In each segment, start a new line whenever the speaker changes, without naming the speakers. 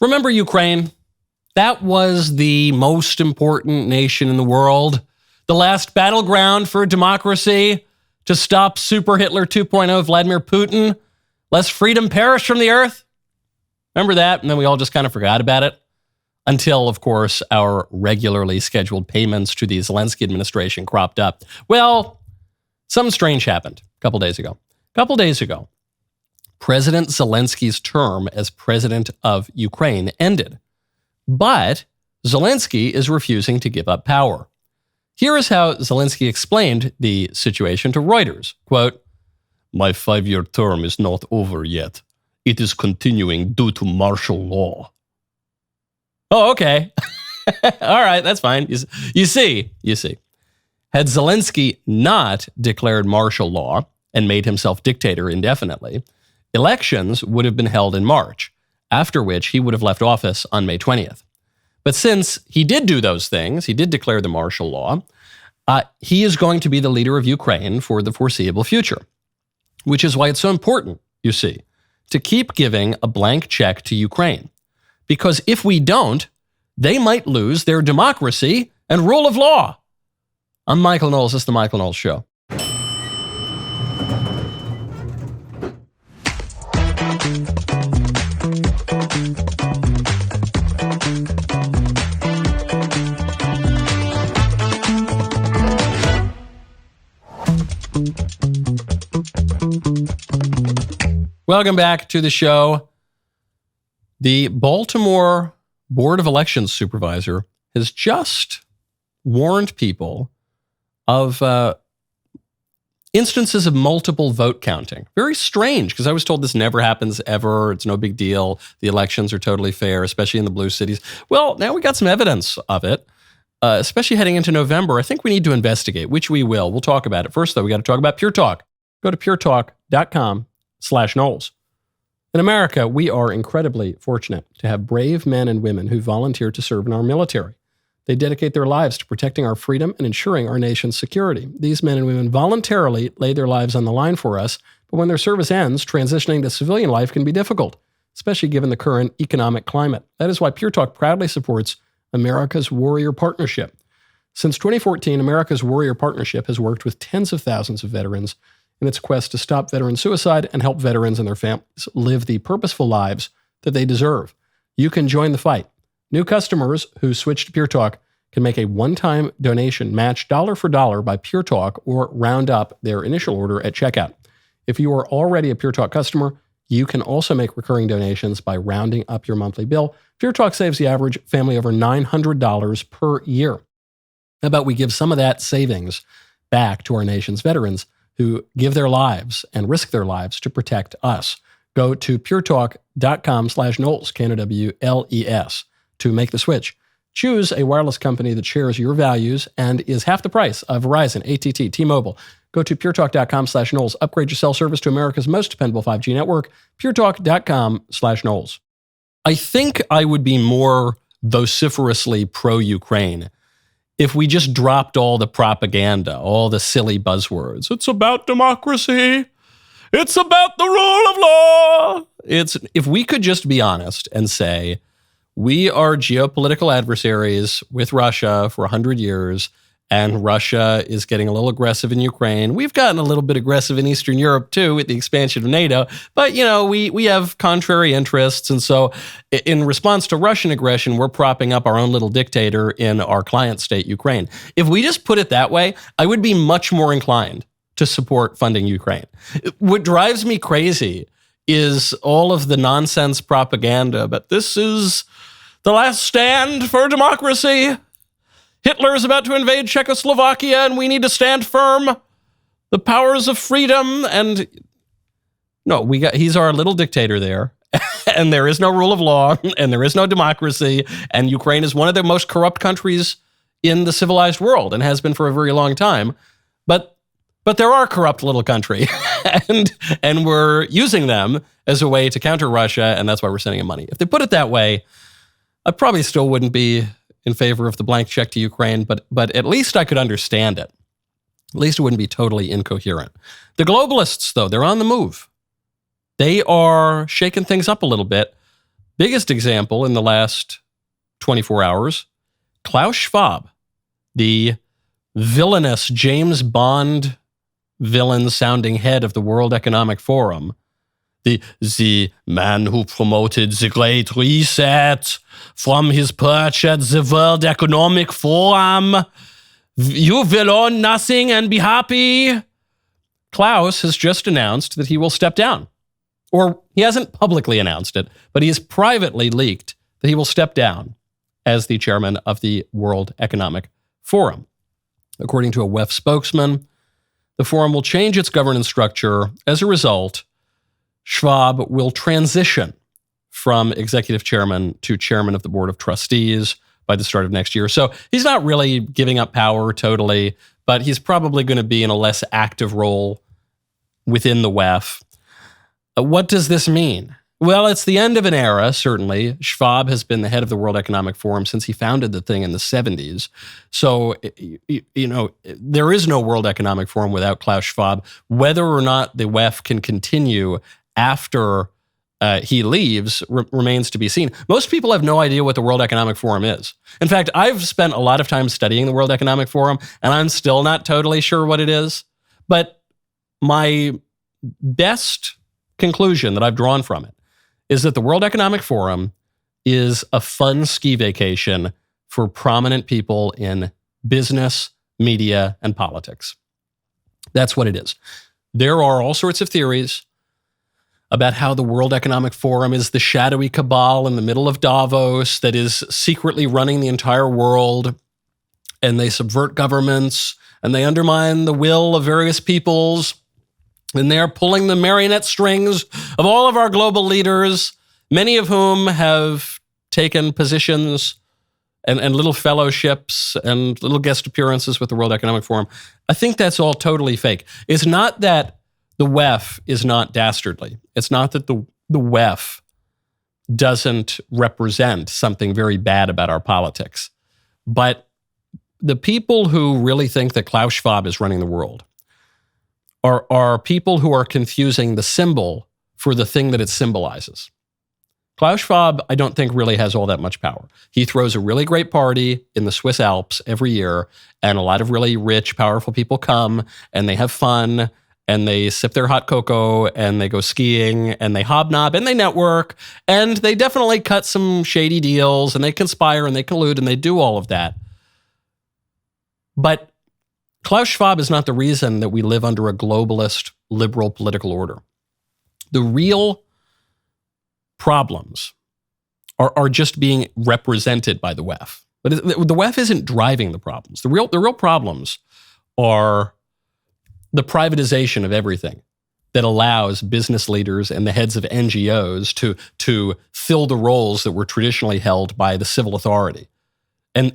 Remember Ukraine? That was the most important nation in the world. The last battleground for democracy to stop Super Hitler 2.0 Vladimir Putin. Lest freedom perish from the earth. Remember that? And then we all just kind of forgot about it. Until, of course, our regularly scheduled payments to the Zelensky administration cropped up. Well, something strange happened a couple days ago. President Zelensky's term as president of Ukraine ended. But Zelensky is refusing to give up power. Here is how Zelensky explained the situation to Reuters. Quote, "My 5-year term is not over yet. It is continuing due to martial law." Oh, okay. All right, that's fine. You see. Had Zelensky not declared martial law and made himself dictator indefinitely, elections would have been held in March, after which he would have left office on May 20th. But since he did do those things, he did declare the martial law, he is going to be the leader of Ukraine for the foreseeable future, which is why it's so important, you see, to keep giving a blank check to Ukraine. Because if we don't, they might lose their democracy and rule of law. I'm Michael Knowles. This is The Michael Knowles Show. Welcome back to the show. The Baltimore Board of Elections supervisor has just warned people of instances of multiple vote counting. Very strange, because I was told this never happens ever. It's no big deal. The elections are totally fair, especially in the blue cities. Well, now we got some evidence of it, especially heading into November. I think we need to investigate, which we will. We'll talk about it. First, though, we got to talk about Pure Talk. Go to puretalk.com/Knowles. In America, we are incredibly fortunate to have brave men and women who volunteer to serve in our military. They dedicate their lives to protecting our freedom and ensuring our nation's security. These men and women voluntarily lay their lives on the line for us, but when their service ends, transitioning to civilian life can be difficult, especially given the current economic climate. That is why Pure Talk proudly supports America's Warrior Partnership. Since 2014, America's Warrior Partnership has worked with tens of thousands of veterans in its quest to stop veteran suicide and help veterans and their families live the purposeful lives that they deserve. You can join the fight. New customers who switch to Pure Talk can make a one-time donation matched dollar for dollar by Pure Talk or round up their initial order at checkout. If you are already a Pure Talk customer, you can also make recurring donations by rounding up your monthly bill. Pure Talk saves the average family over $900 per year. How about we give some of that savings back to our nation's veterans who give their lives and risk their lives to protect us? Go to puretalk.com/Knowles, Knowles, to make the switch. Choose a wireless company that shares your values and is half the price of Verizon, AT&T, T-Mobile. Go to puretalk.com/Knowles. Upgrade your cell service to America's most dependable 5G network, puretalk.com/Knowles. I think I would be more vociferously pro-Ukraine if we just dropped all the propaganda, all the silly buzzwords. It's about democracy. It's about the rule of law. If we could just be honest and say, we are geopolitical adversaries with Russia for 100 years, and Russia is getting a little aggressive in Ukraine. We've gotten a little bit aggressive in Eastern Europe, too, with the expansion of NATO. But, we have contrary interests. And so in response to Russian aggression, we're propping up our own little dictator in our client state, Ukraine. If we just put it that way, I would be much more inclined to support funding Ukraine. What drives me crazy is all of the nonsense propaganda, but this is the last stand for democracy. Hitler is about to invade Czechoslovakia and we need to stand firm. The powers of freedom. And no, he's our little dictator there. And there is no rule of law and there is no democracy. And Ukraine is one of the most corrupt countries in the civilized world and has been for a very long time. But they're our corrupt little country. and we're using them as a way to counter Russia. And that's why we're sending them money. If they put it that way, I probably still wouldn't be in favor of the blank check to Ukraine, but at least I could understand it. At least it wouldn't be totally incoherent. The globalists, though, they're on the move. They are shaking things up a little bit, Biggest example in the last 24 hours, Klaus Schwab, the villainous James Bond villain-sounding head of the World Economic Forum, the man who promoted the Great Reset from his perch at the World Economic Forum. You will own nothing and be happy. Klaus has just announced that he will step down. Or he hasn't publicly announced it, but he has privately leaked that he will step down as the chairman of the World Economic Forum. According to a WEF spokesman, the forum will change its governance structure. As a result, Schwab will transition from executive chairman to chairman of the board of trustees by the start of next year. So he's not really giving up power totally, but he's probably going to be in a less active role within the WEF. What does this mean? Well, it's the end of an era, certainly. Schwab has been the head of the World Economic Forum since he founded the thing in the 70s. So, there is no World Economic Forum without Klaus Schwab. Whether or not the WEF can continue after he leaves remains to be seen. Most people have no idea what the World Economic Forum is. In fact, I've spent a lot of time studying the World Economic Forum, and I'm still not totally sure what it is. But my best conclusion that I've drawn from it is that the World Economic Forum is a fun ski vacation for prominent people in business, media, and politics. That's what it is. There are all sorts of theories about how the World Economic Forum is the shadowy cabal in the middle of Davos that is secretly running the entire world, and they subvert governments, and they undermine the will of various peoples, and they're pulling the marionette strings of all of our global leaders, many of whom have taken positions and little fellowships and little guest appearances with the World Economic Forum. I think that's all totally fake. It's not that the WEF is not dastardly. It's not that the WEF doesn't represent something very bad about our politics. But the people who really think that Klaus Schwab is running the world are people who are confusing the symbol for the thing that it symbolizes. Klaus Schwab, I don't think, really has all that much power. He throws a really great party in the Swiss Alps every year, and a lot of really rich, powerful people come, and they have fun, and they sip their hot cocoa, and they go skiing, and they hobnob, and they network, and they definitely cut some shady deals, and they conspire, and they collude, and they do all of that. But Klaus Schwab is not the reason that we live under a globalist, liberal political order. The real problems are just being represented by the WEF. But the WEF isn't driving the problems. The real problems are the privatization of everything that allows business leaders and the heads of NGOs to fill the roles that were traditionally held by the civil authority. And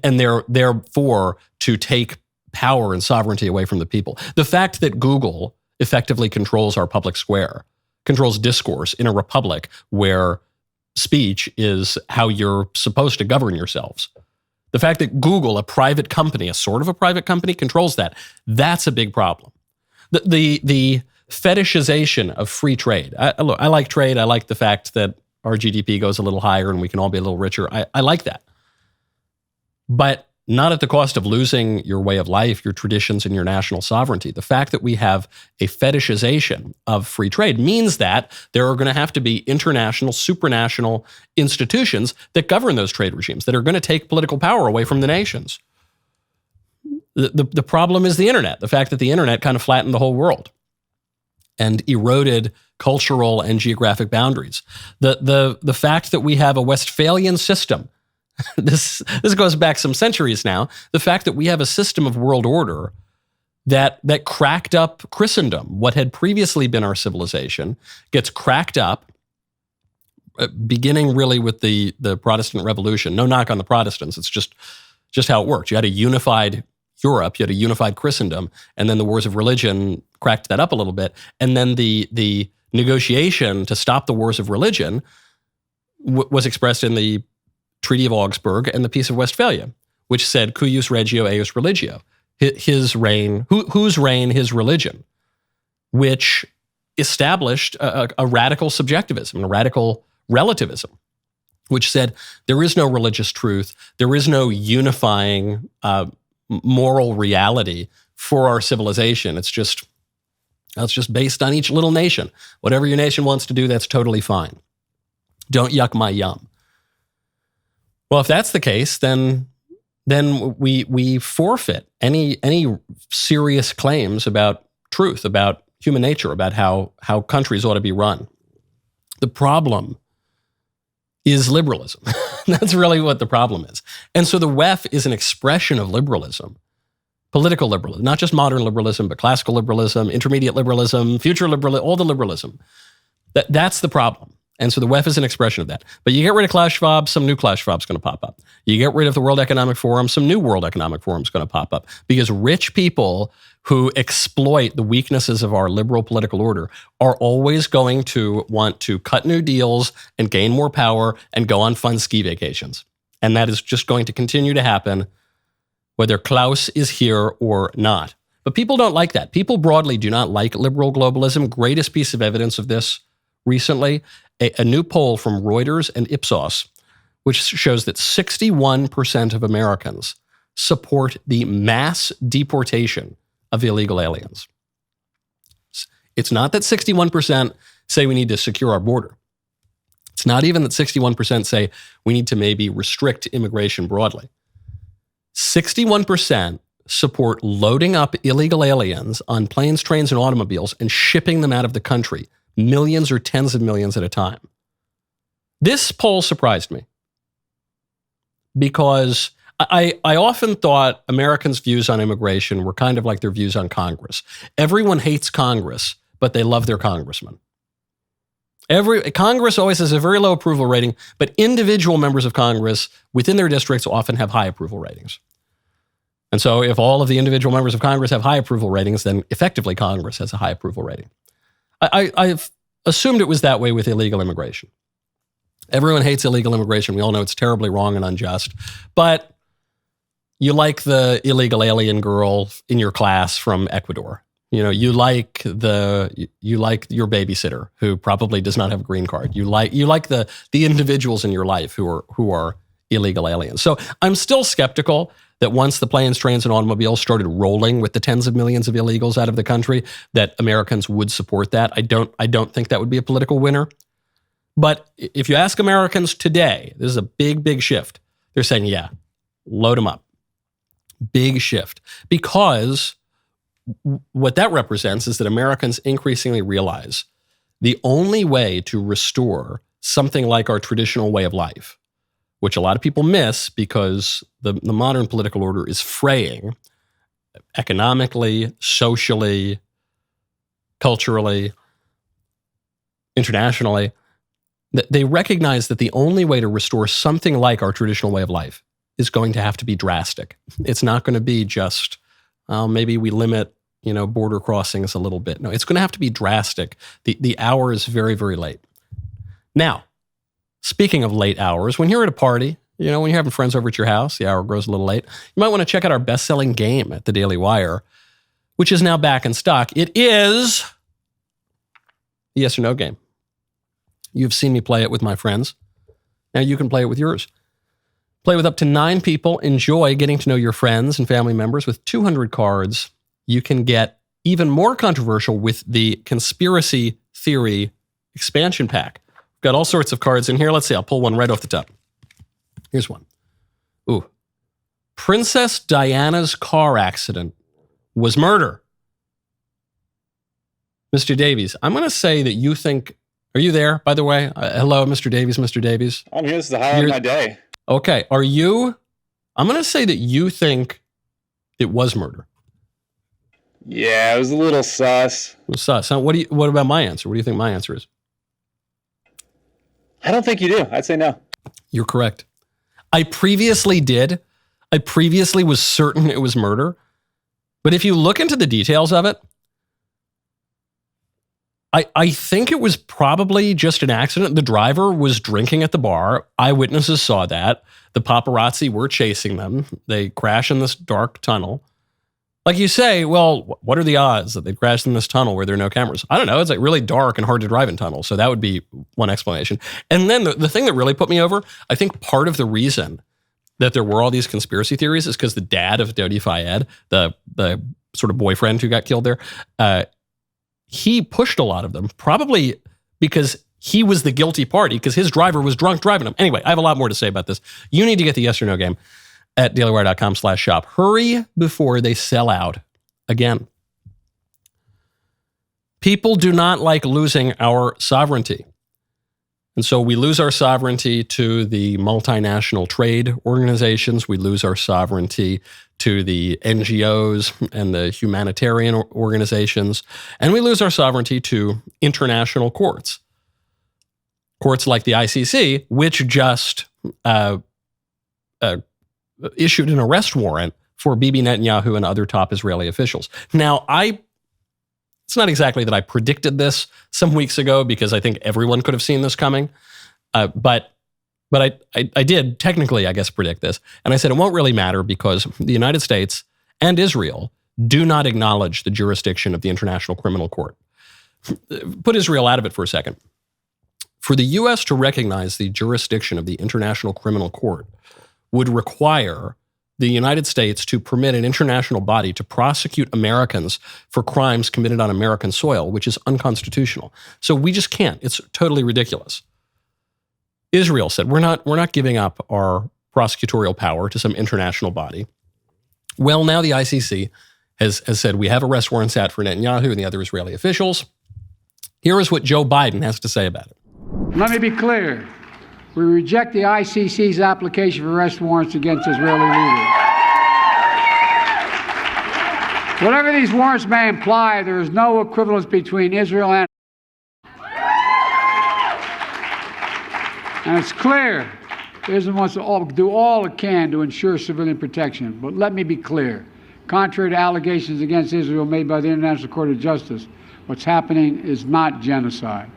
therefore to take power and sovereignty away from the people. The fact that Google effectively controls our public square, controls discourse in a republic where speech is how you're supposed to govern yourselves. The fact that Google, a private company, a sort of a private company, controls that's a big problem. The fetishization of free trade. I like trade. I like the fact that our GDP goes a little higher and we can all be a little richer. I like that. But not at the cost of losing your way of life, your traditions, and your national sovereignty. The fact that we have a fetishization of free trade means that there are going to have to be international, supranational institutions that govern those trade regimes, that are going to take political power away from the nations. The problem is the internet, the fact that the internet kind of flattened the whole world and eroded cultural and geographic boundaries. The fact that we have a Westphalian system. This goes back some centuries now. The fact that we have a system of world order that cracked up Christendom, what had previously been our civilization, gets cracked up, beginning really with the Protestant Revolution. No knock on the Protestants. It's just how it worked. You had a unified Europe, you had a unified Christendom, and then the wars of religion cracked that up a little bit. And then the negotiation to stop the wars of religion was expressed in the Treaty of Augsburg and the Peace of Westphalia, which said cuius regio eius religio, his reign, whose reign, his religion, which established a radical subjectivism, a radical relativism. which said there is no religious truth, there is no unifying moral reality for our civilization. It's just based on each little nation. Whatever your nation wants to do, that's totally fine. Don't yuck my yum. Well, if that's the case, then we forfeit any serious claims about truth, about human nature, about how countries ought to be run. The problem is liberalism. That's really what the problem is. And so the WEF is an expression of liberalism, political liberalism, not just modern liberalism, but classical liberalism, intermediate liberalism, future liberalism, all the liberalism. That's the problem. And so the WEF is an expression of that. But you get rid of Klaus Schwab, some new Klaus Schwab's going to pop up. You get rid of the World Economic Forum, some new World Economic Forum's going to pop up. Because rich people who exploit the weaknesses of our liberal political order are always going to want to cut new deals and gain more power and go on fun ski vacations. And that is just going to continue to happen whether Klaus is here or not. But people don't like that. People broadly do not like liberal globalism. Greatest piece of evidence of this recently, a new poll from Reuters and Ipsos, which shows that 61% of Americans support the mass deportation of illegal aliens. It's not that 61% say we need to secure our border. It's not even that 61% say we need to maybe restrict immigration broadly. 61% support loading up illegal aliens on planes, trains, and automobiles and shipping them out of the country, millions or tens of millions at a time. This poll surprised me because I often thought Americans' views on immigration were kind of like their views on Congress. Everyone hates Congress, but they love their congressman. Congress always has a very low approval rating, but individual members of Congress within their districts often have high approval ratings. And so if all of the individual members of Congress have high approval ratings, then effectively Congress has a high approval rating. I've assumed it was that way with illegal immigration. Everyone hates illegal immigration. We all know it's terribly wrong and unjust. But you like the illegal alien girl in your class from Ecuador. You like your babysitter who probably does not have a green card. You like the individuals in your life who are illegal aliens. So I'm still skeptical that once the planes, trains, and automobiles started rolling with the tens of millions of illegals out of the country, that Americans would support that. I don't think that would be a political winner. But if you ask Americans today, this is a big, big shift. They're saying, yeah, load them up. Big shift. Because what that represents is that Americans increasingly realize the only way to restore something like our traditional way of life, which a lot of people miss because the modern political order is fraying economically, socially, culturally, internationally. They recognize that the only way to restore something like our traditional way of life is going to have to be drastic. It's not going to be just, maybe we limit, border crossings a little bit. No, it's going to have to be drastic. The hour is very, very late. Now, speaking of late hours, when you're at a party, when you're having friends over at your house, the hour grows a little late, you might want to check out our best-selling game at the DailyWire, which is now back in stock. It is the yes or no game. You've seen me play it with my friends. Now you can play it with yours. Play with up to 9 people. Enjoy getting to know your friends and family members with 200 cards. You can get even more controversial with the Conspiracy Theory expansion pack. We've got all sorts of cards in here. Let's see. I'll pull one right off the top. Here's one. Ooh. Princess Diana's car accident was murder. Mr. Davies, I'm going to say that you think... Are you there, by the way? Hello, Mr. Davies, Mr. Davies.
I'm here. This is the highlight of my day.
Okay. Are you... I'm going to say that you think it was murder.
Yeah, it was a little sus.
It was sus. What about my answer? What do you think my answer is?
I don't think you do. I'd say no.
You're correct. I previously was certain it was murder. But if you look into the details of it, I think it was probably just an accident. The driver was drinking at the bar. Eyewitnesses saw that. The paparazzi were chasing them. They crash in this dark tunnel. Like you say, well, what are the odds that they'd crash in this tunnel where there are no cameras? I don't know. It's like really dark and hard to drive in tunnels. So that would be one explanation. And then the thing that really put me over, I think part of the reason that there were all these conspiracy theories is because the dad of Dodi Fayed, the sort of boyfriend who got killed there, he pushed a lot of them, probably because he was the guilty party because his driver was drunk driving him. Anyway, I have a lot more to say about this. You need to get the Yes or No game at dailywire.com/shop. Hurry before they sell out again. People do not like losing our sovereignty. And so we lose our sovereignty to the multinational trade organizations. We lose our sovereignty to the NGOs and the humanitarian organizations. And we lose our sovereignty to international courts. Courts like the ICC, which just issued an arrest warrant for Bibi Netanyahu and other top Israeli officials. Now, it's not exactly that I predicted this some weeks ago because I think everyone could have seen this coming. But I did technically, I guess, predict this. And I said it won't really matter because the United States and Israel do not acknowledge the jurisdiction of the International Criminal Court. Put Israel out of it for a second. For the U.S. to recognize the jurisdiction of the International Criminal Court would require the United States to permit an international body to prosecute Americans for crimes committed on American soil, which is unconstitutional. So we just can't. It's totally ridiculous. Israel said, we're not giving up our prosecutorial power to some international body. Well, now the ICC has said we have arrest warrants out for Netanyahu and the other Israeli officials. Here is what Joe Biden has to say about it.
Let me be clear. We reject the ICC's application for arrest warrants against Israeli leaders. Whatever these warrants may imply, there is no equivalence between Israel and it's clear Israel wants to do all it can to ensure civilian protection. But let me be clear. Contrary to allegations against Israel made by the International Court of Justice, what's happening is not genocide.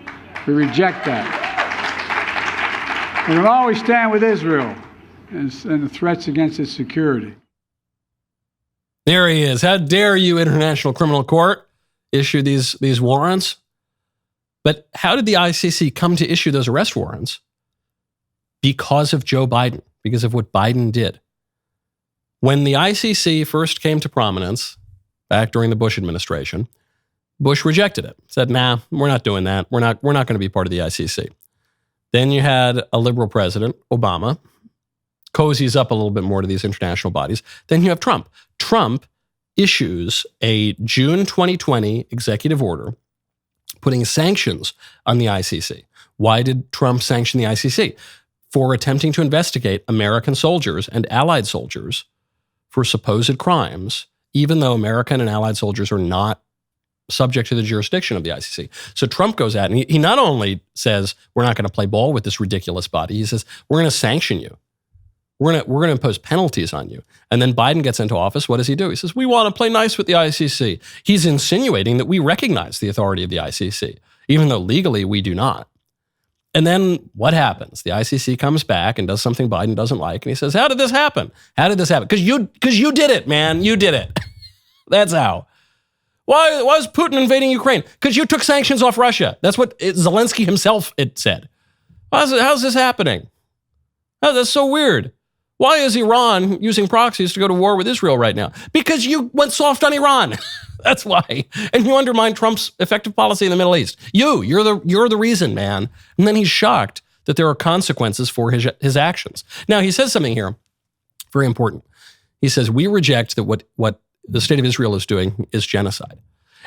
We reject that. We will always stand with Israel and the threats against its security.
There he is. How dare you, International Criminal Court, issue these warrants? But how did the ICC come to issue those arrest warrants? Because of Joe Biden, because of what Biden did. When the ICC first came to prominence, back during the Bush administration, Bush rejected it. Said, nah, we're not doing that. We're not going to be part of the ICC. Then you had a liberal president, Obama, cozies up a little bit more to these international bodies. Then you have Trump. Trump issues a June 2020 executive order putting sanctions on the ICC. Why did Trump sanction the ICC? For attempting to investigate American soldiers and allied soldiers for supposed crimes, even though American and allied soldiers are not subject to the jurisdiction of the ICC. So Trump goes out and he not only says, we're not going to play ball with this ridiculous body, he says, we're going to sanction you. We're going to impose penalties on you. And then Biden gets into office. What does he do? He says, we want to play nice with the ICC. He's insinuating that we recognize the authority of the ICC, even though legally we do not. And then what happens? The ICC comes back and does something Biden doesn't like. And he says, how did this happen? How did this happen? Because you did it, man. You did it. That's how. Why is Putin invading Ukraine? Because you took sanctions off Russia. That's what Zelensky himself said. How's this happening? Oh, that's so weird. Why is Iran using proxies to go to war with Israel right now? Because you went soft on Iran. That's why. And you undermined Trump's effective policy in the Middle East. You're the reason, man. And then he's shocked that there are consequences for his actions. Now, he says something here, very important. He says, we reject that what the state of Israel is doing is genocide.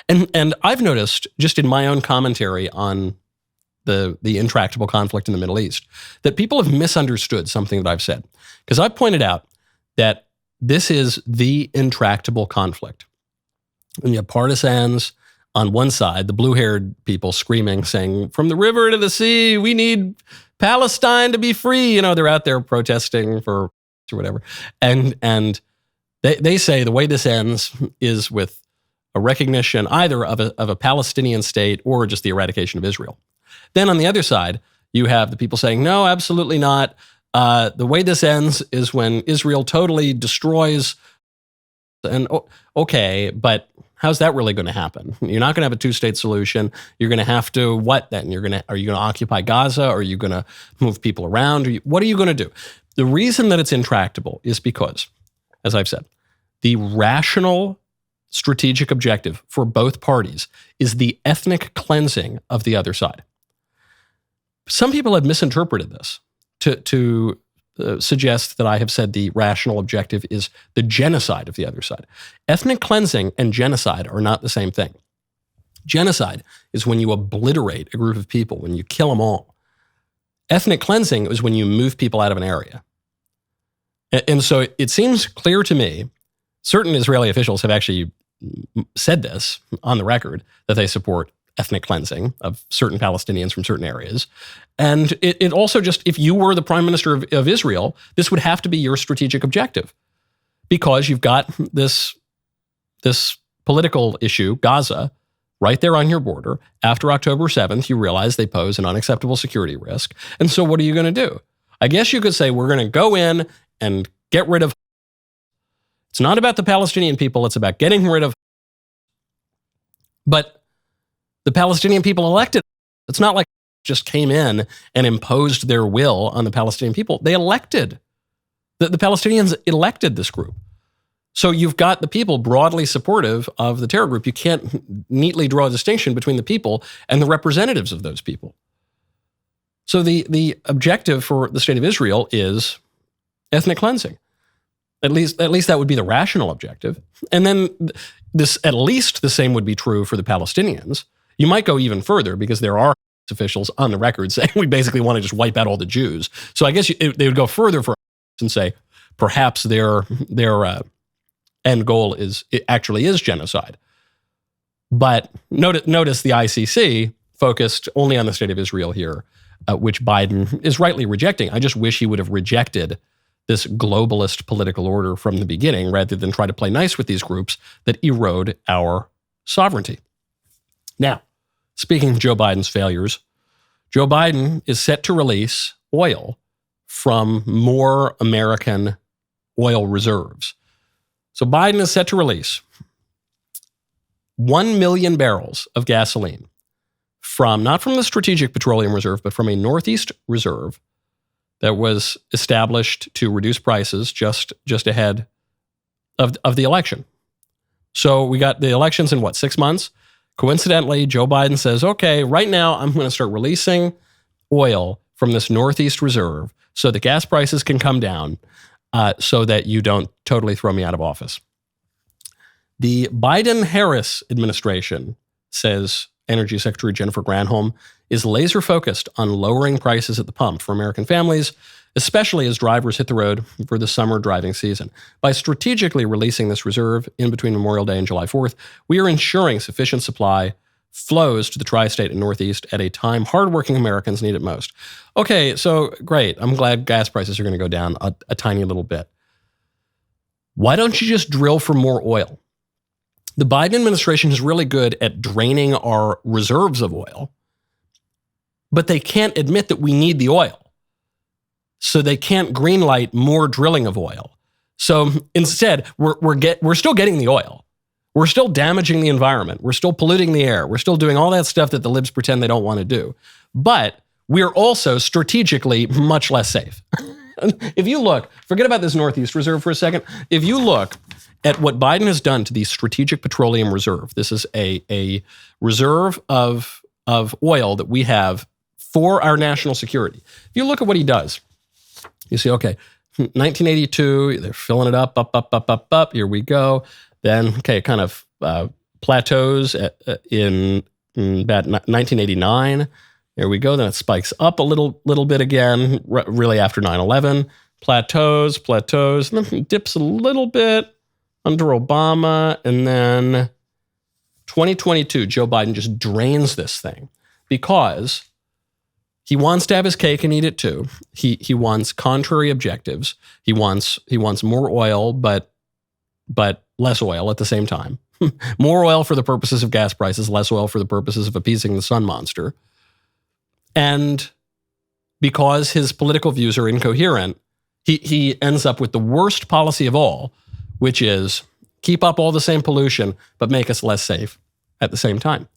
And I've noticed, just in my own commentary on the intractable conflict in the Middle East, that people have misunderstood something that I've said. Because I've pointed out that this is the intractable conflict. And you have partisans on one side, the blue-haired people screaming, saying, from the river to the sea, we need Palestine to be free. You know, they're out there protesting for or whatever. And they say the way this ends is with a recognition either of a Palestinian state or just the eradication of Israel. Then on the other side, you have the people saying, no, absolutely not. The way this ends is when Israel totally destroys And okay, but how's that really going to happen? You're not going to have a two-state solution. You're going to have to what then? Are you going to occupy Gaza? Are you going to move people around? What are you going to do? The reason that it's intractable is because, as I've said, the rational strategic objective for both parties is the ethnic cleansing of the other side. Some people have misinterpreted this to suggest that I have said the rational objective is the genocide of the other side. Ethnic cleansing and genocide are not the same thing. Genocide is when you obliterate a group of people, when you kill them all. Ethnic cleansing is when you move people out of an area. And so it seems clear to me, certain Israeli officials have actually said this on the record, that they support ethnic cleansing of certain Palestinians from certain areas. And it also just, if you were the prime minister of Israel, this would have to be your strategic objective, because you've got this political issue, Gaza, right there on your border. After October 7th, you realize they pose an unacceptable security risk. And so what are you going to do? I guess you could say we're going to go in and get rid of. It's not about the Palestinian people. It's about getting rid of. But the Palestinian people elected. It's not like just came in and imposed their will on the Palestinian people. They elected. The Palestinians elected this group. So you've got the people broadly supportive of the terror group. You can't neatly draw a distinction between the people and the representatives of those people. So the objective for the state of Israel is ethnic cleansing. At least that would be the rational objective. And then at least the same would be true for the Palestinians. You might go even further, because there are officials on the record saying we basically want to just wipe out all the Jews. So I guess they would go further and say perhaps their end goal actually is genocide. But notice the ICC focused only on the state of Israel here, which Biden is rightly rejecting. I just wish he would have rejected this globalist political order from the beginning, rather than try to play nice with these groups that erode our sovereignty. Now, speaking of Joe Biden's failures, Joe Biden is set to release oil from more American oil reserves. So Biden is set to release 1 million barrels of gasoline not from the Strategic Petroleum Reserve, but from a Northeast reserve that was established to reduce prices just ahead of the election. So we got the elections in 6 months? Coincidentally, Joe Biden says, okay, right now I'm going to start releasing oil from this Northeast reserve so that gas prices can come down, so that you don't totally throw me out of office. The Biden-Harris administration, says Energy Secretary Jennifer Granholm, is laser focused on lowering prices at the pump for American families, especially as drivers hit the road for the summer driving season. By strategically releasing this reserve in between Memorial Day and July 4th, we are ensuring sufficient supply flows to the tri-state and Northeast at a time hardworking Americans need it most. Okay, so great. I'm glad gas prices are going to go down a tiny little bit. Why don't you just drill for more oil? The Biden administration is really good at draining our reserves of oil, but they can't admit that we need the oil. So they can't greenlight more drilling of oil. So instead, we're still getting the oil. We're still damaging the environment. We're still polluting the air. We're still doing all that stuff that the libs pretend they don't want to do. But we're also strategically much less safe. If you look, forget about this Northeast reserve for a second. If you look at what Biden has done to the Strategic Petroleum Reserve, this is a reserve of oil that we have for our national security. If you look at what he does, you see, okay, 1982, they're filling it up. Here we go. Then, okay, it kind of plateaus in about 1989. There we go. Then it spikes up a little bit again, really after 9/11. Plateaus, and then dips a little bit under Obama. And then 2022, Joe Biden just drains this thing because he wants to have his cake and eat it too. He wants contrary objectives. He wants more oil, but less oil at the same time. More oil for the purposes of gas prices, less oil for the purposes of appeasing the sun monster. And because his political views are incoherent, he ends up with the worst policy of all, which is keep up all the same pollution, but make us less safe at the same time.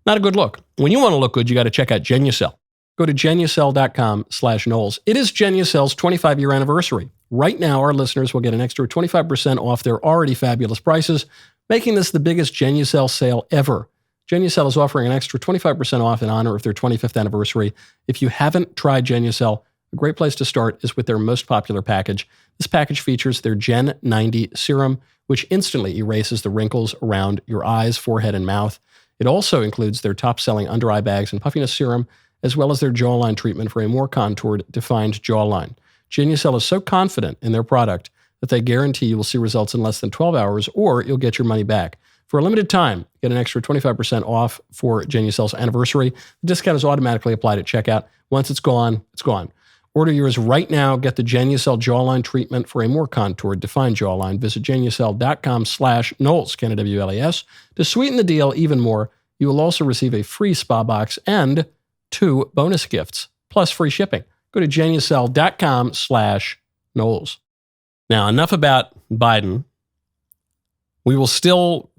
Not a good look. When you want to look good, you got to check out Genucel. Go to Genucel.com/Knowles. It is Genucel's 25-year anniversary. Right now, our listeners will get an extra 25% off their already fabulous prices, making this the biggest Genucel sale ever. Genucel is offering an extra 25% off in honor of their 25th anniversary. If you haven't tried Genucel, a great place to start is with their most popular package. This package features their Gen 90 serum, which instantly erases the wrinkles around your eyes, forehead, and mouth. It also includes their top-selling under-eye bags and puffiness serum, as well as their jawline treatment for a more contoured, defined jawline. Genucel is so confident in their product that they guarantee you will see results in less than 12 hours, or you'll get your money back. For a limited time, get an extra 25% off for Genucel's anniversary. The discount is automatically applied at checkout. Once it's gone, it's gone. Order yours right now. Get the Genucel jawline treatment for a more contoured, defined jawline. Visit Genucel.com/Knowles, Knowles, to sweeten the deal even more. You will also receive a free spa box and 2 bonus gifts, plus free shipping. Go to Genucel.com/Knowles. Now, enough about Biden. We will still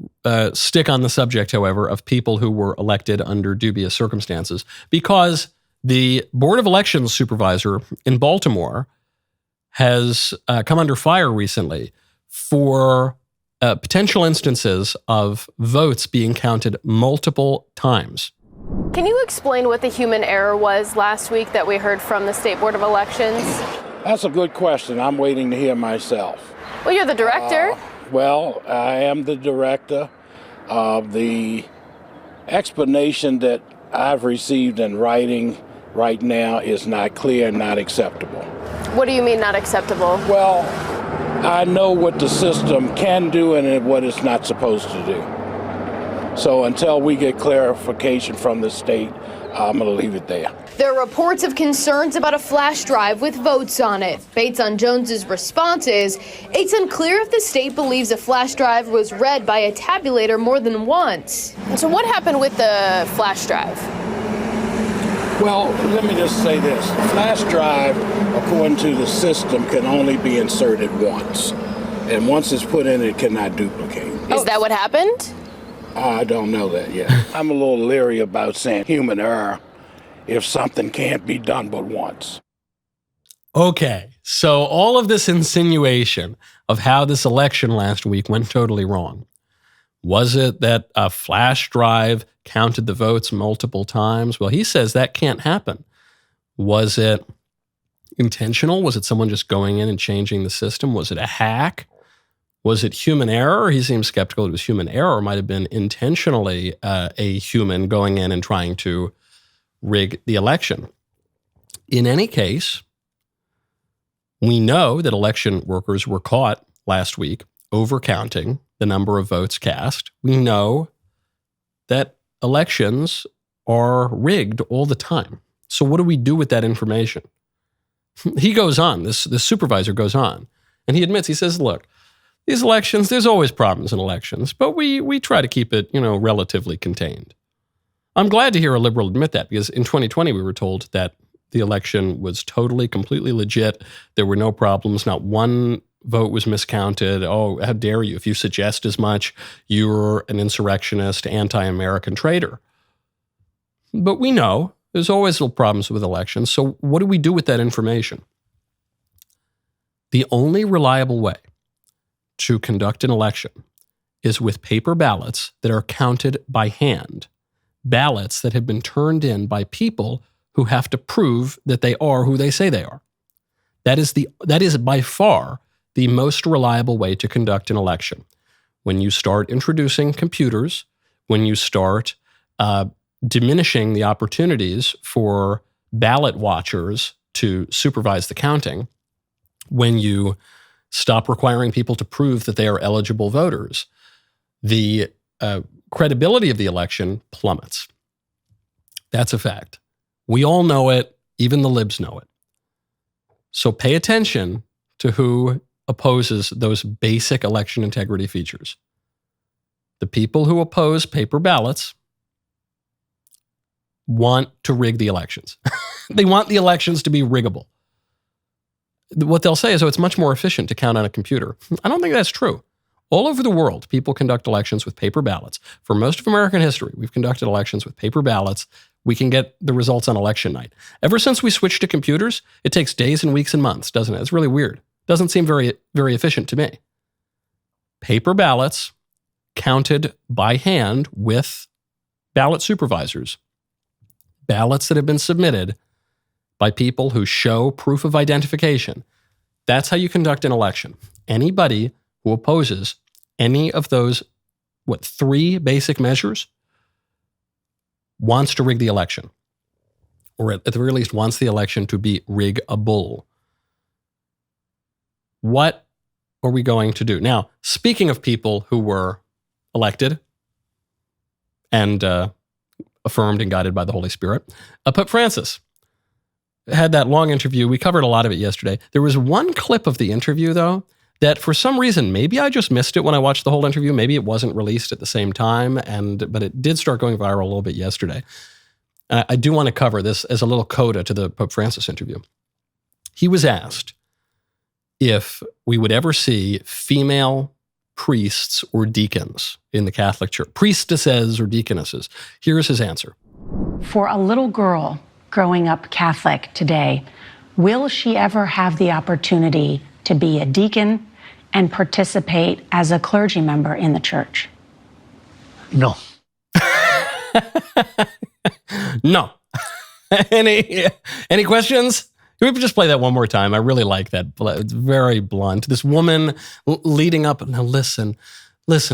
stick on the subject, however, of people who were elected under dubious circumstances, because the Board of Elections supervisor in Baltimore has come under fire recently for potential instances of votes being counted multiple times.
Can you explain what the human error was last week that we heard from the State Board of Elections?
That's a good question. I'm waiting to hear myself.
Well, you're the director.
Well, I am the director. The explanation that I've received in writing right now is not clear and not acceptable.
What do you mean not acceptable?
Well, I know what the system can do and what it's not supposed to do. So until we get clarification from the state, I'm going to leave it there.
There are reports of concerns about a flash drive with votes on it. Bates on Jones's response is, it's unclear if the state believes a flash drive was read by a tabulator more than once.
So what happened with the flash drive?
Well, let me just say this. A flash drive, according to the system, can only be inserted once. And once it's put in, it cannot duplicate.
Is that what happened?
I don't know that yet. I'm a little leery about saying human error if something can't be done but once.
Okay, so all of this insinuation of how this election last week went totally wrong. Was it that a flash drive counted the votes multiple times? Well, he says that can't happen. Was it intentional? Was it someone just going in and changing the system? Was it a hack? Was it human error? He seems skeptical it was human error. It might have been intentionally a human going in and trying to rig the election. In any case, we know that election workers were caught last week overcounting the number of votes cast. We know that elections are rigged all the time. So what do we do with that information? He goes on, this supervisor goes on, and he admits, he says, look, these elections, there's always problems in elections, but we try to keep it, relatively contained. I'm glad to hear a liberal admit that, because in 2020 we were told that the election was totally, completely legit. There were no problems. Not one vote was miscounted. Oh, how dare you? If you suggest as much, you're an insurrectionist, anti-American traitor. But we know there's always little problems with elections. So what do we do with that information? The only reliable way to conduct an election is with paper ballots that are counted by hand, ballots that have been turned in by people who have to prove that they are who they say they are. That is by far the most reliable way to conduct an election. When you start introducing computers, when you start diminishing the opportunities for ballot watchers to supervise the counting, when you stop requiring people to prove that they are eligible voters, the credibility of the election plummets. That's a fact. We all know it. Even the libs know it. So pay attention to who opposes those basic election integrity features. The people who oppose paper ballots want to rig the elections. They want the elections to be riggable. What they'll say is, oh, it's much more efficient to count on a computer. I don't think that's true. All over the world, people conduct elections with paper ballots. For most of American history, we've conducted elections with paper ballots. We can get the results on election night. Ever since we switched to computers, it takes days and weeks and months, doesn't it? It's really weird. Doesn't seem very, very efficient to me. Paper ballots counted by hand with ballot supervisors. Ballots that have been submitted by people who show proof of identification. That's how you conduct an election. Anybody who opposes any of those, three basic measures, wants to rig the election, or at the very least wants the election to be riggable. What are we going to do? Now, speaking of people who were elected and affirmed and guided by the Holy Spirit, Pope Francis had that long interview. We covered a lot of it yesterday. There was one clip of the interview, though, that for some reason, maybe I just missed it when I watched the whole interview. Maybe it wasn't released at the same time, but it did start going viral a little bit yesterday. I do want to cover this as a little coda to the Pope Francis interview. He was asked if we would ever see female priests or deacons in the Catholic Church, priestesses or deaconesses. Here's his answer.
For a little girl growing up Catholic today, will she ever have the opportunity to be a deacon and participate as a clergy member in the church?
No.
No. Any questions? Can we just play that one more time? I really like that. It's very blunt. This woman leading up. Now listen,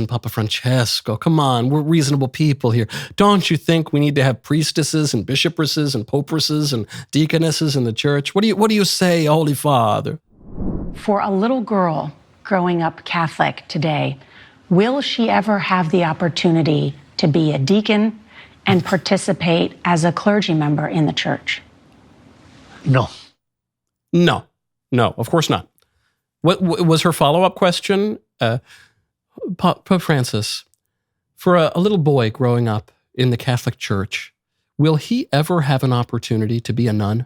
Papa Francesco, come on. We're reasonable people here. Don't you think we need to have priestesses and bishopresses and poperesses and deaconesses in the church? What do you say, Holy Father?
For a little girl growing up Catholic today, will she ever have the opportunity to be a deacon and participate as a clergy member in the church?
No.
No, of course not. What was her follow-up question? Pope Francis, for a little boy growing up in the Catholic Church, will he ever have an opportunity to be a nun?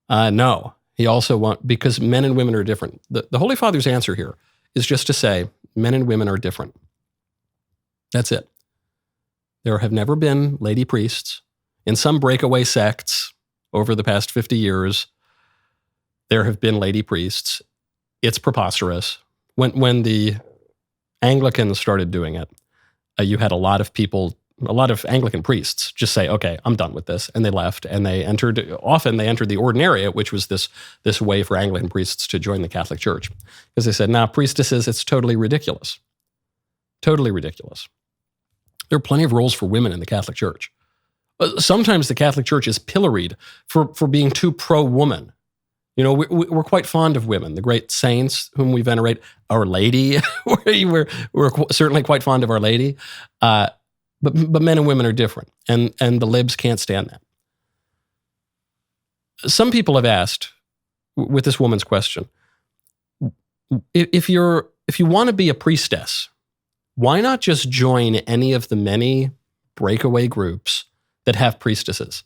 No. He also won't, because men and women are different. The Holy Father's answer here is just to say men and women are different. That's it. There have never been lady priests. In some breakaway sects over the past 50 years, there have been lady priests. It's preposterous. When the Anglicans started doing it, you had a lot of Anglican priests just say, okay, I'm done with this. And they left, and they entered the ordinariate, which was this way for Anglican priests to join the Catholic Church. Because they said, nah, priestesses, it's totally ridiculous. Totally ridiculous. There are plenty of roles for women in the Catholic Church. Sometimes the Catholic Church is pilloried for being too pro-woman. You know, we're quite fond of women, the great saints whom we venerate. Our Lady, we're certainly quite fond of Our Lady. But men and women are different, and the libs can't stand that. Some people have asked, with this woman's question, if you want to be a priestess, why not just join any of the many breakaway groups that have priestesses?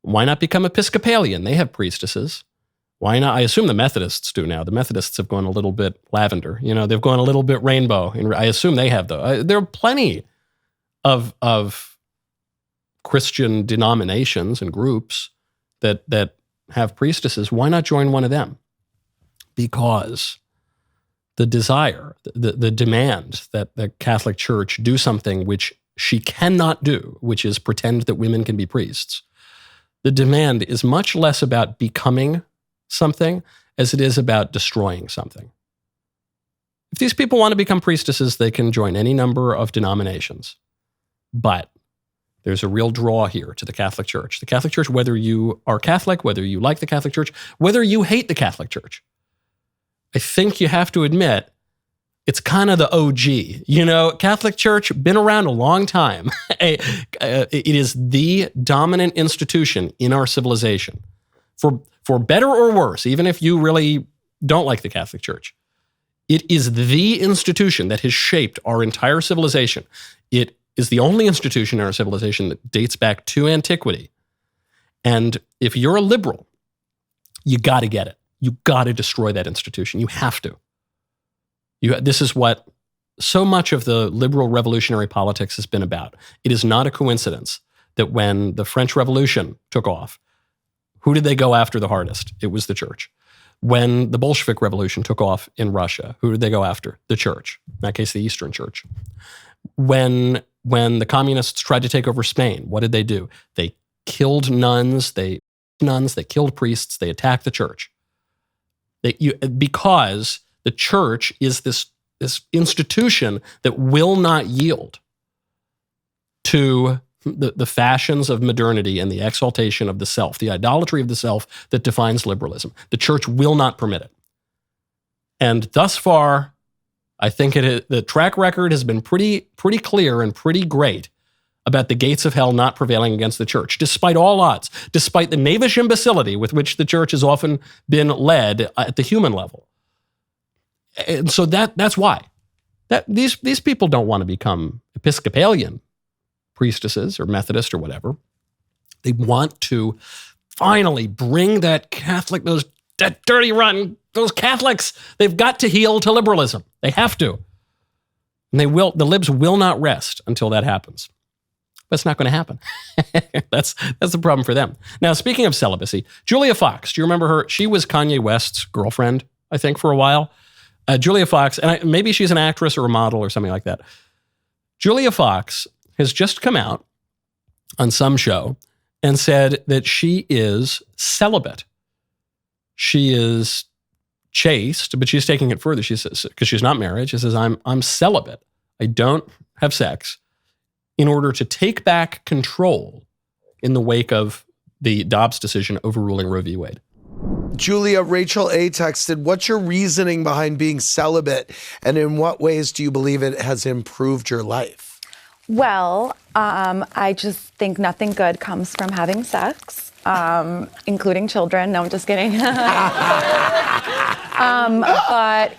Why not become Episcopalian? They have priestesses. Why not? I assume the Methodists do now. The Methodists have gone a little bit lavender. You know, they've gone a little bit rainbow. I assume they have, though. There are plenty of Christian denominations and groups that have priestesses. Why not join one of them? Because the desire, the demand that the Catholic Church do something which she cannot do, which is pretend that women can be priests. The demand is much less about becoming something as it is about destroying something. If these people want to become priestesses, they can join any number of denominations. But there's a real draw here to the Catholic Church. The Catholic Church, whether you are Catholic, whether you like the Catholic Church, whether you hate the Catholic Church, I think you have to admit it's kind of the OG. You know, Catholic Church, been around a long time. It is the dominant institution in our civilization. For better or worse, even if you really don't like the Catholic Church, it is the institution that has shaped our entire civilization. It is the only institution in our civilization that dates back to antiquity. And if you're a liberal, you got to get it. You got to destroy that institution. You have to. This is what so much of the liberal revolutionary politics has been about. It is not a coincidence that when the French Revolution took off, who did they go after the hardest? It was the church. When the Bolshevik Revolution took off in Russia, who did they go after? The church. In that case, the Eastern Church. When the communists tried to take over Spain, what did they do? They killed nuns, they killed priests, they attacked the church. Because the church is this institution that will not yield to the fashions of modernity and the exaltation of the self, the idolatry of the self that defines liberalism. The church will not permit it. And thus far, I think the track record has been pretty clear and pretty great about the gates of hell not prevailing against the church, despite all odds, despite the knavish imbecility with which the church has often been led at the human level. And so that's why. These people don't want to become Episcopalian priestesses or Methodist or whatever. They want to finally bring that dirty rotten, those Catholics, they've got to heel to liberalism. They have to. And the libs will not rest until that happens. But it's not going to happen. That's the problem for them. Now, speaking of celibacy, Julia Fox, do you remember her? She was Kanye West's girlfriend, I think, for a while. Julia Fox, and maybe she's an actress or a model or something like that. Julia Fox has just come out on some show and said that she is celibate. She is chaste, but she's taking it further. She says, because she's not married, she says, I'm celibate. I don't have sex in order to take back control in the wake of the Dobbs decision overruling Roe v. Wade.
Julia, Rachel A. texted, what's your reasoning behind being celibate, and in what ways do you believe it has improved your life?
Well, I just think nothing good comes from having sex, including children. No, I'm just kidding. But,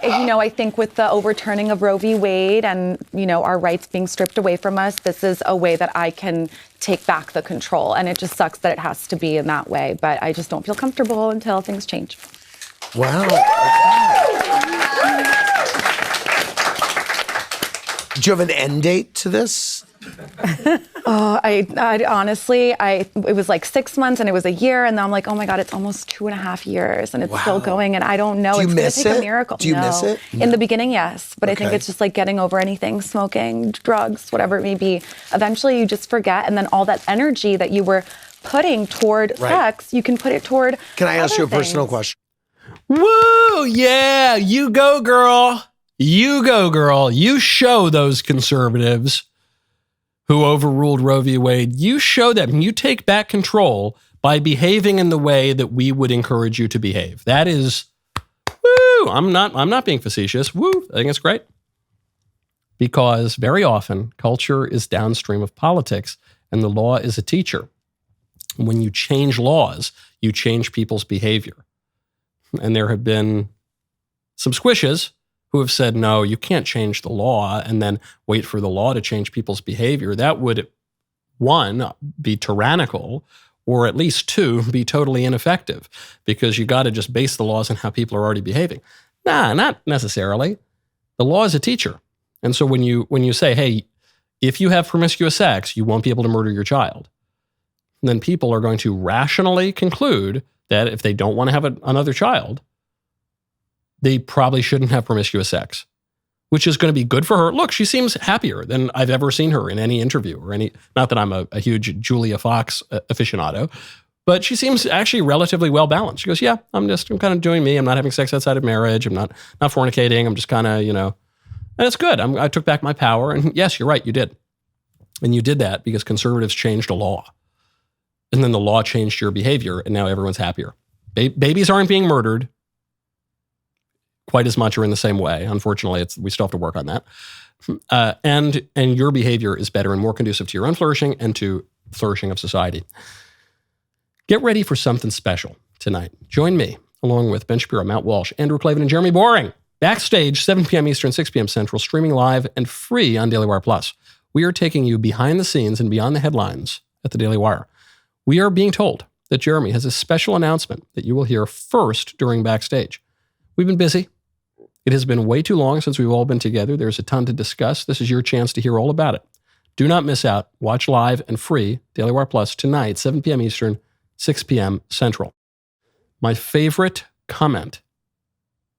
I think with the overturning of Roe v. Wade and, our rights being stripped away from us, this is a way that I can take back the control. And it just sucks that it has to be in that way. But I just don't feel comfortable until things change.
Wow. Do you have an end date to this?
I honestly, it was like 6 months and it was a year, and then I'm like, oh my God, it's almost 2.5 years and it's still going, and I don't know.
Do you
it's
miss
gonna take
it?
a miracle.
Do you miss it?
In the beginning, yes, but I think
Okay.
it's just like getting over anything, smoking, drugs, whatever it may be. Eventually, you just forget, and then all that energy that you were putting toward sex, you can put it toward.
Can I ask you a
other
personal
things.
question?
Woo! Yeah, you go, girl. You go, girl. You show those conservatives who overruled Roe v. Wade. You show them. You take back control by behaving in the way that we would encourage you to behave. That is, woo! I'm not being facetious. Woo! I think it's great. Because very often culture is downstream of politics, and the law is a teacher. When you change laws, you change people's behavior. And there have been some squishes who have said, no, you can't change the law and then wait for the law to change people's behavior. That would, one, be tyrannical, or at least two, be totally ineffective, because you got to just base the laws on how people are already behaving. Nah, not necessarily. The law is a teacher. And so when you say, hey, if you have promiscuous sex, you won't be able to murder your child, then people are going to rationally conclude that if they don't want to have another child, they probably shouldn't have promiscuous sex, which is going to be good for her. Look, she seems happier than I've ever seen her in any interview or not that I'm a huge Julia Fox aficionado, but she seems actually relatively well balanced. She goes, yeah, I'm kind of doing me. I'm not having sex outside of marriage. I'm not fornicating. I'm just kind of, and it's good. I took back my power. And yes, you're right. You did. And you did that because conservatives changed a law. And then the law changed your behavior, and now everyone's happier. Babies aren't being murdered quite as much or in the same way. Unfortunately, we still have to work on that. And your behavior is better and more conducive to your own flourishing and to flourishing of society. Get ready for something special tonight. Join me, along with Ben Shapiro, Matt Walsh, Andrew Klavan, and Jeremy Boring. Backstage, 7 p.m. Eastern, 6 p.m. Central, streaming live and free on DailyWire Plus. We are taking you behind the scenes and beyond the headlines at the Daily Wire. We are being told that Jeremy has a special announcement that you will hear first during Backstage. We've been busy, It has been way too long since we've all been together. There's a ton to discuss. This is your chance to hear all about it. Do not miss out. Watch live and free Daily Wire Plus tonight, 7 p.m. Eastern, 6 p.m. Central. My favorite comment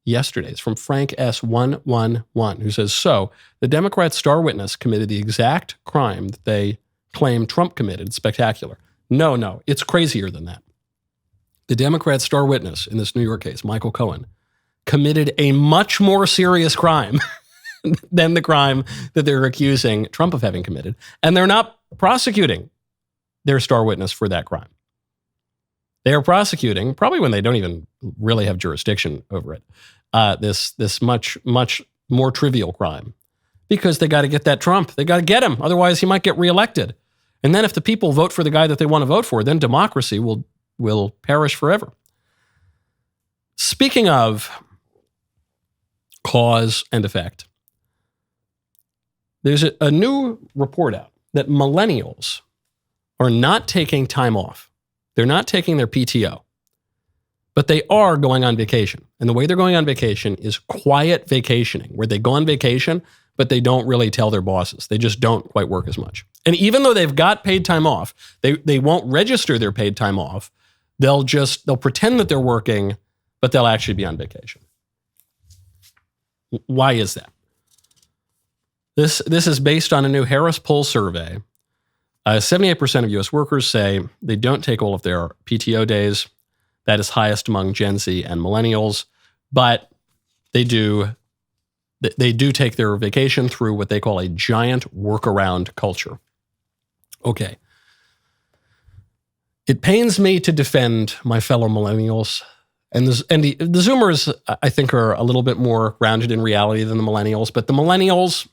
yesterday is from Frank S111, who says, so the Democrat star witness committed the exact crime that they claim Trump committed. Spectacular. No, it's crazier than that. The Democrat star witness in this New York case, Michael Cohen, committed a much more serious crime than the crime that they're accusing Trump of having committed. And they're not prosecuting their star witness for that crime. They are prosecuting, probably when they don't even really have jurisdiction over it, this much more trivial crime, because they got to get that Trump. They got to get him. Otherwise, he might get reelected. And then if the people vote for the guy that they want to vote for, then democracy will perish forever. Speaking of cause and effect, there's a new report out that millennials are not taking time off. They're not taking their PTO, but they are going on vacation. And the way they're going on vacation is quiet vacationing, where they go on vacation, but they don't really tell their bosses. They just don't quite work as much. And even though they've got paid time off, they won't register their paid time off. They'll pretend that they're working, but they'll actually be on vacation. Why is that? This is based on a new Harris Poll survey. 78% of U.S. workers say they don't take all of their PTO days. That is highest among Gen Z and millennials, but they do take their vacation through what they call a giant workaround culture. Okay. It pains me to defend my fellow millennials, and the Zoomers, I think, are a little bit more grounded in reality than the millennials, but the millennials,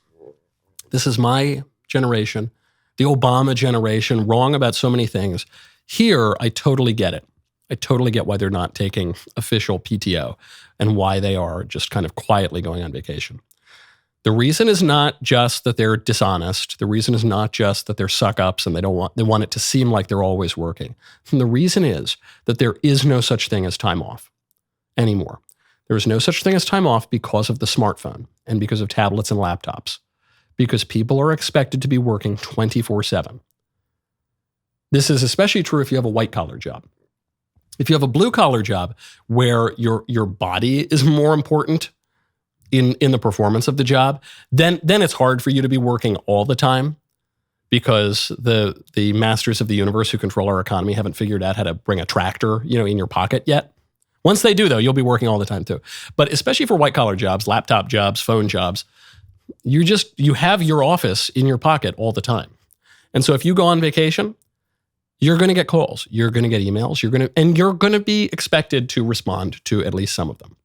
this is my generation, the Obama generation, wrong about so many things. Here, I totally get it. I totally get why they're not taking official PTO and why they are just kind of quietly going on vacation. The reason is not just that they're dishonest. The reason is not just that they're suck-ups and they want it to seem like they're always working. And the reason is that there is no such thing as time off anymore. There is no such thing as time off because of the smartphone and because of tablets and laptops, because people are expected to be working 24/7. This is especially true if you have a white-collar job. If you have a blue-collar job where your body is more important in the performance of the job, then it's hard for you to be working all the time because the masters of the universe who control our economy haven't figured out how to bring a tractor, in your pocket yet. Once they do, though, you'll be working all the time too. But especially for white-collar jobs, laptop jobs, phone jobs, you have your office in your pocket all the time. And so if you go on vacation, you're going to get calls, you're going to get emails, you're going to be expected to respond to at least some of them.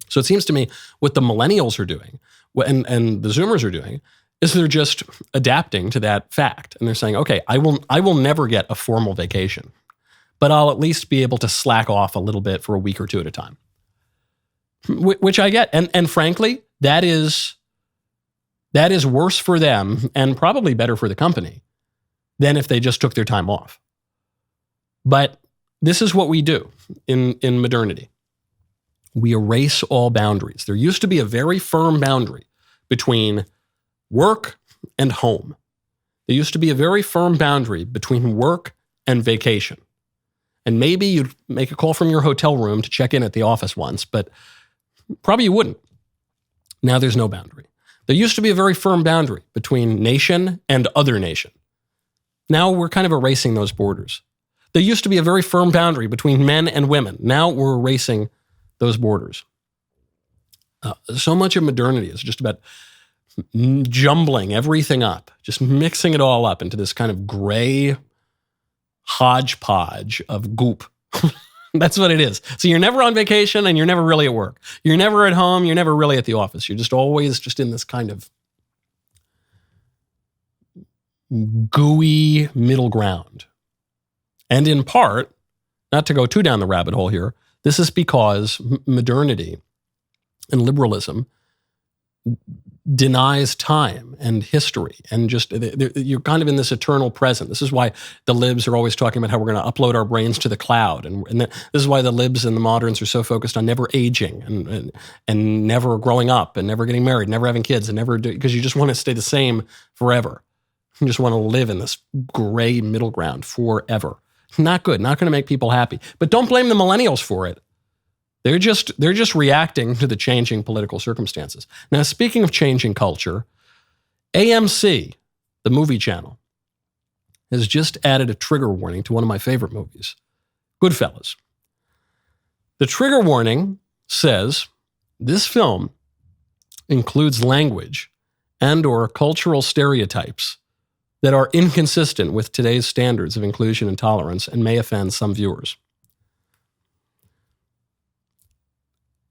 So it seems to me what the millennials are doing and the Zoomers are doing is they're just adapting to that fact. And they're saying, okay, I will never get a formal vacation, but I'll at least be able to slack off a little bit for a week or two at a time, which I get. And frankly, that is worse for them and probably better for the company than if they just took their time off. But this is what we do in modernity. We erase all boundaries. There used to be a very firm boundary between work and home. There used to be a very firm boundary between work and vacation. And maybe you'd make a call from your hotel room to check in at the office once, but probably you wouldn't. Now there's no boundary. There used to be a very firm boundary between nation and other nation. Now we're kind of erasing those borders. There used to be a very firm boundary between men and women. Now we're erasing those borders. So much of modernity is just about jumbling everything up, just mixing it all up into this kind of gray hodgepodge of goop. That's what it is. So you're never on vacation and you're never really at work. You're never at home. You're never really at the office. You're just always just in this kind of gooey middle ground. And in part, not to go too down the rabbit hole here, this is because modernity and liberalism denies time and history, and just you're kind of in this eternal present. This is why the libs are always talking about how we're going to upload our brains to the cloud, and this is why the libs and the moderns are so focused on never aging and never growing up and never getting married, never having kids, and because you just want to stay the same forever. You just want to live in this gray middle ground forever. Not good. Not going to make people happy. But don't blame the millennials for it. They're just reacting to the changing political circumstances. Now, speaking of changing culture, AMC, the movie channel, has just added a trigger warning to one of my favorite movies, Goodfellas. The trigger warning says this film includes language and/or cultural stereotypes that are inconsistent with today's standards of inclusion and tolerance and may offend some viewers.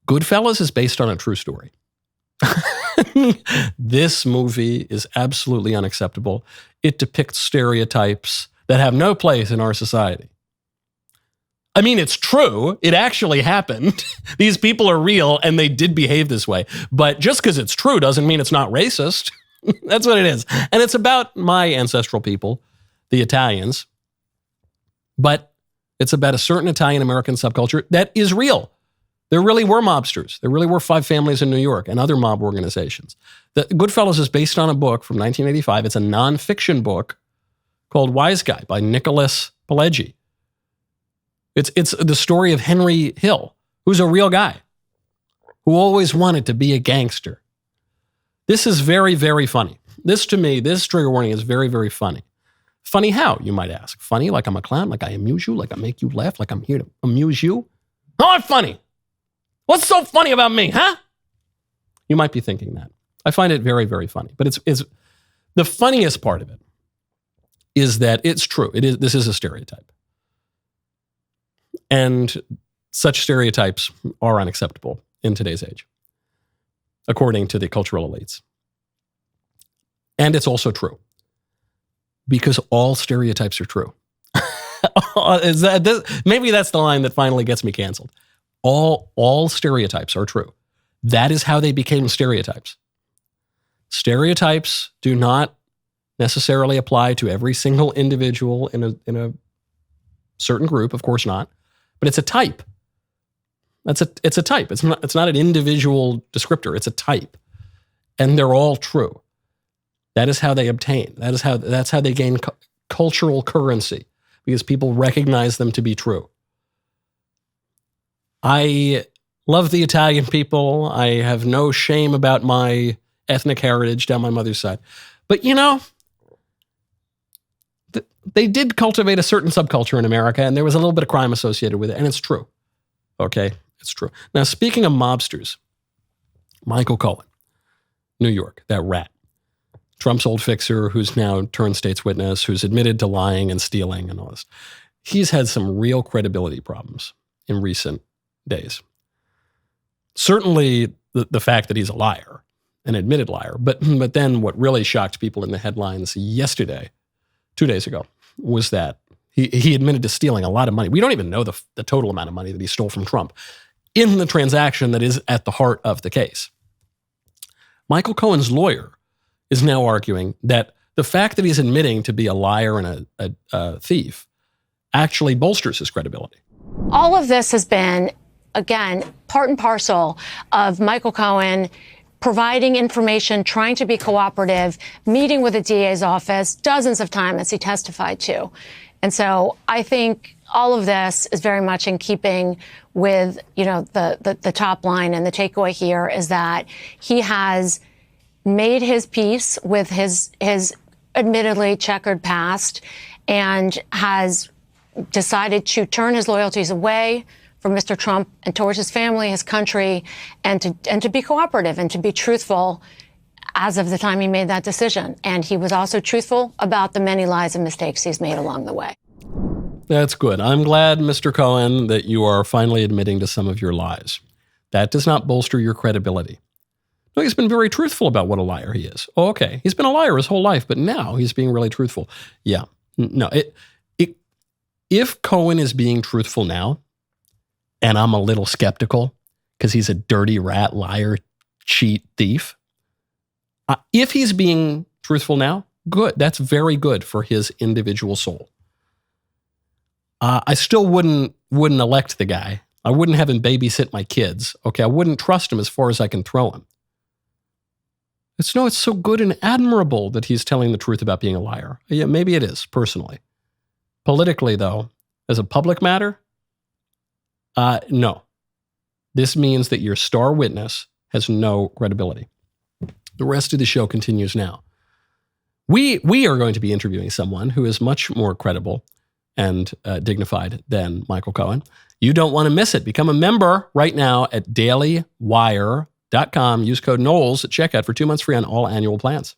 Goodfellas is based on a true story. This movie is absolutely unacceptable. It depicts stereotypes that have no place in our society. I mean, it's true. It actually happened. These people are real and they did behave this way. But just because it's true doesn't mean it's not racist. That's what it is. And it's about my ancestral people, the Italians. But it's about a certain Italian-American subculture that is real. There really were mobsters. There really were 5 families in New York and other mob organizations. The Goodfellas is based on a book from 1985. It's a nonfiction book called Wise Guy by Nicholas Pileggi. It's the story of Henry Hill, who's a real guy, who always wanted to be a gangster. This is very, very funny. This, to me, this trigger warning is very, very funny. Funny how, you might ask? Funny like I'm a clown, like I amuse you, like I make you laugh, like I'm here to amuse you? No, I'm funny. What's so funny about me, huh? You might be thinking that. I find it very, very funny. But it's the funniest part of it is that it's true. This is a stereotype. And such stereotypes are unacceptable in today's age, according to the cultural elites. And it's also true. Because all stereotypes are true. Maybe that's the line that finally gets me canceled. All stereotypes are true. That is how they became stereotypes. Stereotypes do not necessarily apply to every single individual in a certain group, of course not, but it's a type. It's a type. It's not an individual descriptor. It's a type. And they're all true. That is how they obtain. That's how they gain cultural currency, because people recognize them to be true. I love the Italian people. I have no shame about my ethnic heritage down my mother's side. But, they did cultivate a certain subculture in America, and there was a little bit of crime associated with it, and it's true. Okay? It's true. Now, speaking of mobsters, Michael Cohen, New York, that rat. Trump's old fixer who's now turned state's witness, who's admitted to lying and stealing and all this. He's had some real credibility problems in recent days. Certainly the fact that he's a liar, an admitted liar. But then what really shocked people in the headlines yesterday, 2 days ago, was that he admitted to stealing a lot of money. We don't even know the total amount of money that he stole from Trump in the transaction that is at the heart of the case. Michael Cohen's lawyer is now arguing that the fact that he's admitting to be a liar and a thief actually bolsters his credibility.
All of this has been, again, part and parcel of Michael Cohen providing information, trying to be cooperative, meeting with the DA's office dozens of times as he testified to. And so I think all of this is very much in keeping with, the top line, and the takeaway here is that he has made his peace with his admittedly checkered past and has decided to turn his loyalties away from Mr. Trump and towards his family, his country, and to be cooperative and to be truthful as of the time he made that decision. And he was also truthful about the many lies and mistakes he's made along the way.
That's good. I'm glad, Mr. Cohen, that you are finally admitting to some of your lies. That does not bolster your credibility. No, he's been very truthful about what a liar he is. Oh, okay. He's been a liar his whole life, but now he's being really truthful. Yeah. No, if Cohen is being truthful now, and I'm a little skeptical because he's a dirty rat, liar, cheat, thief, If he's being truthful now, good. That's very good for his individual soul. I still wouldn't elect the guy. I wouldn't have him babysit my kids. Okay, I wouldn't trust him as far as I can throw him. It's so good and admirable that he's telling the truth about being a liar. Yeah, maybe it is, personally. Politically, though, as a public matter, no. This means that your star witness has no credibility. The rest of the show continues now. We are going to be interviewing someone who is much more credible and dignified than Michael Cohen. You don't want to miss it. Become a member right now at DailyWire.com. Use code Knowles at checkout for 2 months free on all annual plans.